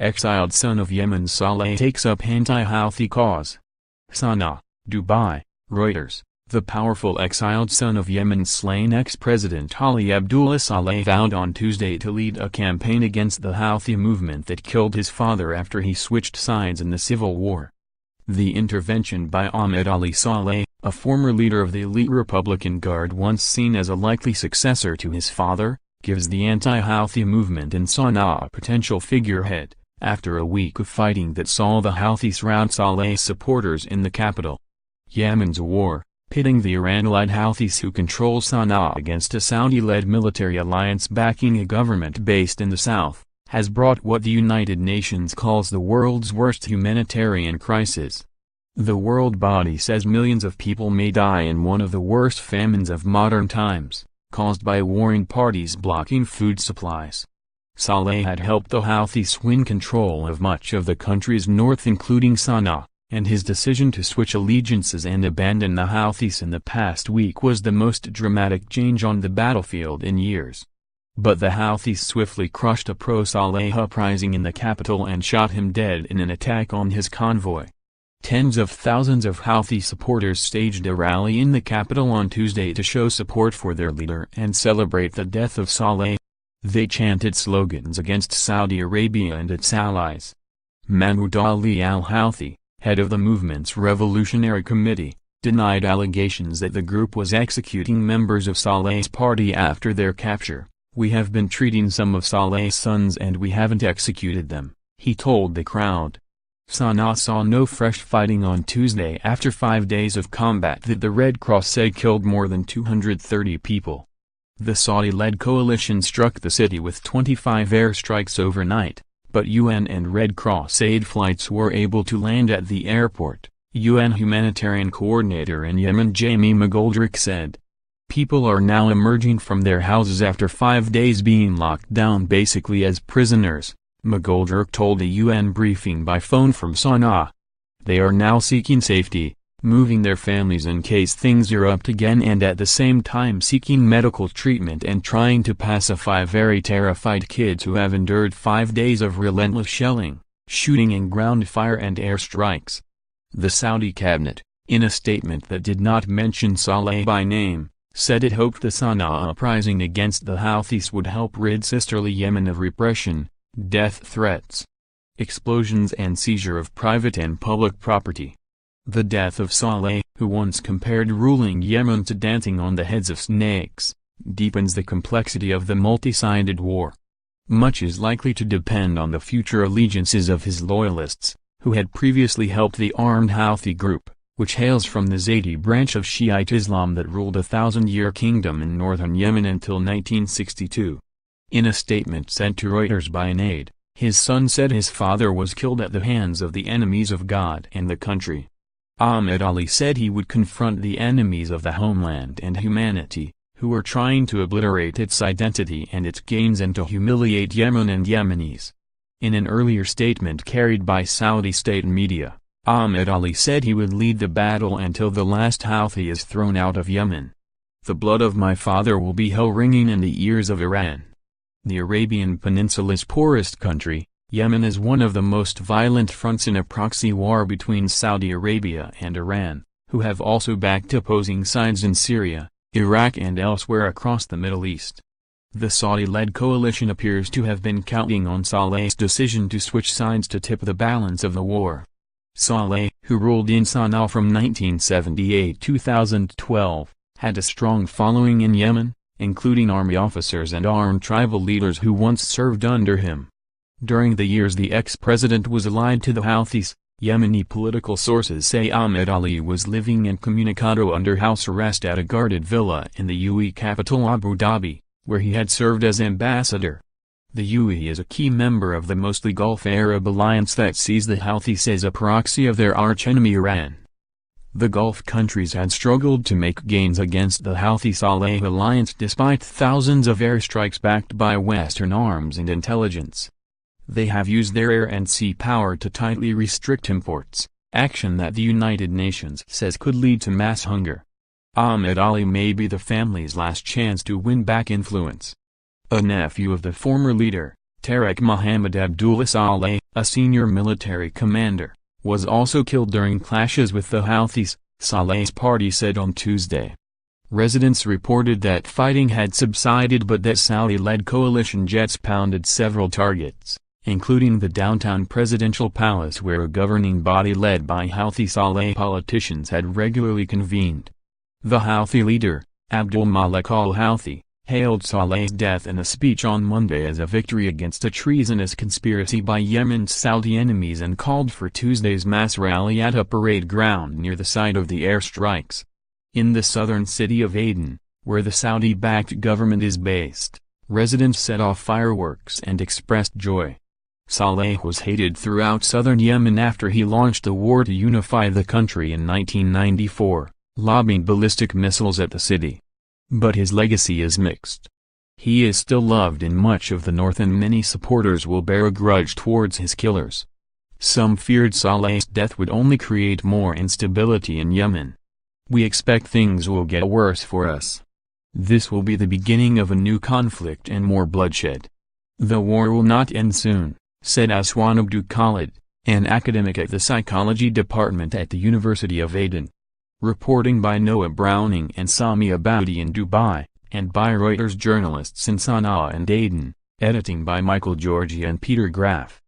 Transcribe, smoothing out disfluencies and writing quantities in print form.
Exiled son of Yemen Saleh takes up anti-Houthi cause. Sanaa, Dubai, Reuters. The powerful exiled son of Yemen's slain ex-president Ali Abdullah Saleh vowed on Tuesday to lead a campaign against the Houthi movement that killed his father after he switched sides in the civil war. The intervention by Ahmed Ali Saleh, a former leader of the elite Republican Guard once seen as a likely successor to his father, gives the anti-Houthi movement in Sanaa a potential figurehead, after a week of fighting that saw the Houthis rout Saleh's supporters in the capital. Yemen's war, pitting the Iran-allied Houthis who control Sanaa against a Saudi-led military alliance backing a government based in the south, has brought what the United Nations calls the world's worst humanitarian crisis. The world body says millions of people may die in one of the worst famines of modern times, caused by warring parties blocking food supplies. Saleh had helped the Houthis win control of much of the country's north including Sanaa, and his decision to switch allegiances and abandon the Houthis in the past week was the most dramatic change on the battlefield in years. But the Houthis swiftly crushed a pro-Saleh uprising in the capital and shot him dead in an attack on his convoy. Tens of thousands of Houthi supporters staged a rally in the capital on Tuesday to show support for their leader and celebrate the death of Saleh. They chanted slogans against Saudi Arabia and its allies. Ahmed Ali al-Houthi, head of the movement's Revolutionary Committee, denied allegations that the group was executing members of Saleh's party after their capture. "We have been treating some of Saleh's sons and we haven't executed them," he told the crowd. Sanaa saw no fresh fighting on Tuesday after 5 days of combat that the Red Cross said killed more than 230 people. The Saudi-led coalition struck the city with 25 airstrikes overnight, but UN and Red Cross aid flights were able to land at the airport, UN humanitarian coordinator in Yemen Jamie McGoldrick said. People are now emerging from their houses after 5 days being locked down basically as prisoners, McGoldrick told a UN briefing by phone from Sanaa. They are now seeking safety, moving their families in case things erupt again and at the same time seeking medical treatment and trying to pacify very terrified kids who have endured 5 days of relentless shelling, shooting and ground fire and airstrikes. The Saudi cabinet, in a statement that did not mention Saleh by name, said it hoped the Sanaa uprising against the Houthis would help rid sisterly Yemen of repression, death threats, explosions and seizure of private and public property. The death of Saleh, who once compared ruling Yemen to dancing on the heads of snakes, deepens the complexity of the multi-sided war. Much is likely to depend on the future allegiances of his loyalists, who had previously helped the armed Houthi group, which hails from the Zaydi branch of Shiite Islam that ruled a 1,000-year kingdom in northern Yemen until 1962. In a statement sent to Reuters by an aide, his son said his father was killed at the hands of the enemies of God and the country. Ahmed Ali said he would confront the enemies of the homeland and humanity, who were trying to obliterate its identity and its gains and to humiliate Yemen and Yemenis. In an earlier statement carried by Saudi state media, Ahmed Ali said he would lead the battle until the last Houthi is thrown out of Yemen. "The blood of my father will be hell ringing in the ears of Iran." The Arabian Peninsula's poorest country, Yemen is one of the most violent fronts in a proxy war between Saudi Arabia and Iran, who have also backed opposing sides in Syria, Iraq and elsewhere across the Middle East. The Saudi-led coalition appears to have been counting on Saleh's decision to switch sides to tip the balance of the war. Saleh, who ruled in Sanaa from 1978 to 2012, had a strong following in Yemen, including army officers and armed tribal leaders who once served under him. During the years the ex-president was allied to the Houthis, Yemeni political sources say Ahmed Ali was living incommunicado under house arrest at a guarded villa in the UAE capital Abu Dhabi, where he had served as ambassador. The UAE is a key member of the mostly Gulf Arab alliance that sees the Houthis as a proxy of their archenemy Iran. The Gulf countries had struggled to make gains against the Houthi-Saleh alliance despite thousands of airstrikes backed by Western arms and intelligence. They have used their air and sea power to tightly restrict imports, action that the United Nations says could lead to mass hunger. Ahmed Ali may be the family's last chance to win back influence. A nephew of the former leader, Tarek Mohammed Abdullah Saleh, a senior military commander, was also killed during clashes with the Houthis, Saleh's party said on Tuesday. Residents reported that fighting had subsided but that Saleh-led coalition jets pounded several targets, including the downtown presidential palace where a governing body led by Houthi Saleh politicians had regularly convened. The Houthi leader, Abdul Malik al-Houthi, hailed Saleh's death in a speech on Monday as a victory against a treasonous conspiracy by Yemen's Saudi enemies and called for Tuesday's mass rally at a parade ground near the site of the airstrikes. In the southern city of Aden, where the Saudi-backed government is based, residents set off fireworks and expressed joy. Saleh was hated throughout southern Yemen after he launched a war to unify the country in 1994, lobbing ballistic missiles at the city. But his legacy is mixed. He is still loved in much of the north and many supporters will bear a grudge towards his killers. Some feared Saleh's death would only create more instability in Yemen. "We expect things will get worse for us. This will be the beginning of a new conflict and more bloodshed. The war will not end soon," said Aswan Abdul Khalid, an academic at the psychology department at the University of Aden. Reporting by Noah Browning and Sami Aboudi in Dubai, and by Reuters journalists in Sanaa and Aden, editing by Michael Georgi and Peter Graff.